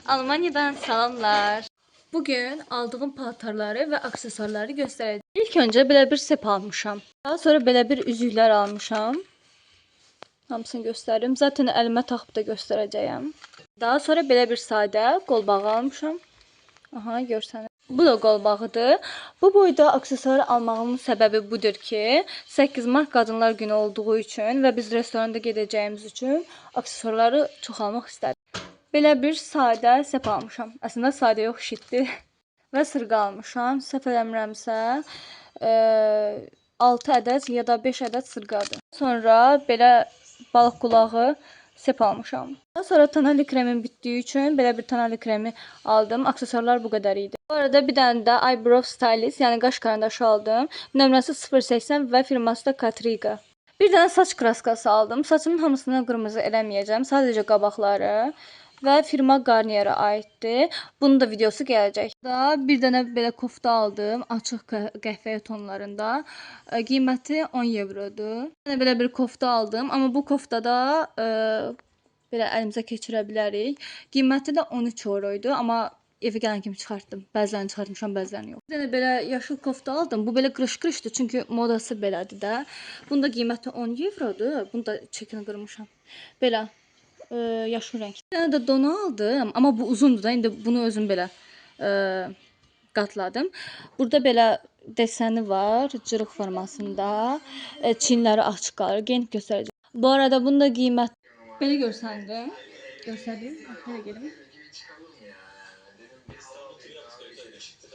Almanya'dan salamlar. Bugün aldığım paltarları ve aksesuarları göstereceğim. İlk önce belə bir sep almışam. Daha sonra belə bir üzüklər almışam. Hamısını göstərim. Zaten əlimə taxıb da göstərəcəyəm. Daha sonra belə bir sadə qolbağı almışam. Aha, görsənir. Bu da qolbağıdır. Bu boyda aksesuar almağımın səbəbi budur ki, 8 mart Qadınlar Günü olduğu üçün və biz restoranda gedəcəyimiz üçün aksesuarları çox almaq istədim. Belə bir sadə sep almışam. Əslində sadə yox, şitdir. Və sırğa almışam. Səhv eləmirəmsə 6 ədəd ya da 5 ədəd sırğadır. Sonra belə balıq qulağı sep almışam. Daha sonra tonali kremin bitdiyi üçün belə bir tonali kremi aldım. Aksesuarlar bu qədər idi. Bu arada bir dənə də eyebrow stylist, yəni qaş karandaşı aldım. Nömrəsi 080 və firması da Catriga. Bir dənə saç kraskası aldım. Saçımın hamısını qırmızı eləməyəcəm. Sadəcə qabaqları. Və firma Garnier'a aiddir. Bunun da videosu gələcək. Bir dənə belə kofta aldım. Açıq qəhvəyə tonlarında. Qiyməti 10 eurodur. Belə bir kofta aldım. Amma bu koftada belə əlimizə keçirə bilərik. Qiyməti də 13 euroydu. Amma evə gələn kimi çıxartdım. Bəzilərini çıxartmışam, bəzilərini yox. Bir dənə belə yaşıl kofta aldım. Bu belə qırış-qırışdır. Çünki modası belədir də. Bunun da qiyməti 10 eurodur. Bunu da çəkini qırmışam. Belə. Yaşıl rəng. Bir dənə də donu aldım, amma bu uzundur da. İndi bunu özüm belə qatladım. Burada belə deseni var, cırıq formasında. Çinləri açıq qalır. Genib göstərəcəm. Bu arada bunun da qiyməti belə görsəndim. Göstərdim. Hələ gelim.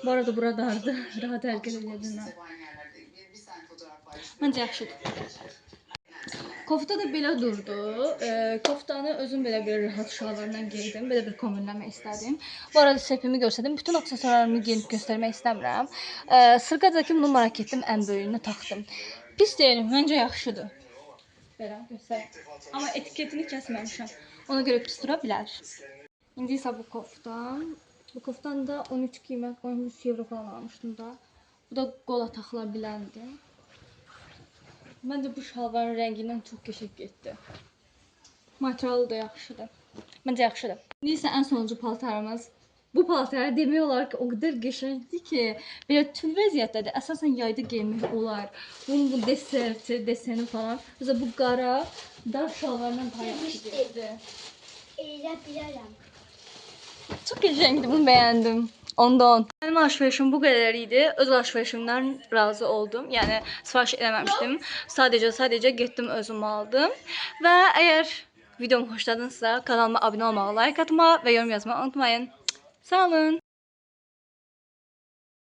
Bu arada bura dardı. Rahat hərəkət edə bilməm. Məncə yaxşıdır. Kofta da belə durdu. Koftanı özüm belə bir rahat şalvarla geydim. Belə bir kombinləmək istədim. Bu arada sepimi göstərdim. Bütün aksesuarlarımı geyinib göstərmək istəmirəm. Sırqadakı bunu merak etdim. Ən böyüyünü taxdım. Pis deyirəm. Məncə yaxşıdır. Belə göstərəm. Amma etiketini kəsməmişəm. Ona görə pis dura bilər. İndi isə bu kofta. Bu koftanı da 13 qiymət, 13 euro falan almışdım da. Bu da qola taxıla biləndir. Məncə bu şalvarın rəngindən çox qəşəng getdi. Materialı da yaxşıdır. Məncə yaxşıdır. İndi isə ən sonuncu paltarımız. Bu paltar demək olar ki, o qədər qəşəngdir ki, belə tül vəziyyətdədir. Əsasən yayda geymək olar. Bunun bu deseni falan. Mesela bu qara dar şalvarla paylaşıdır. Elə bilərəm. Çox qəşəngdir, bunu bəyəndim. 10'da 10. Benim alışverişim bu kadar idi. Öz alışverişimden razı oldum. Yani sipariş eləməmişdim. Sadece getdim özüm aldım. Ve eğer videomu xoşladınızsa kanalıma abone olmağı, like atmağı ve yorum yazmayı unutmayın. Sağ olun.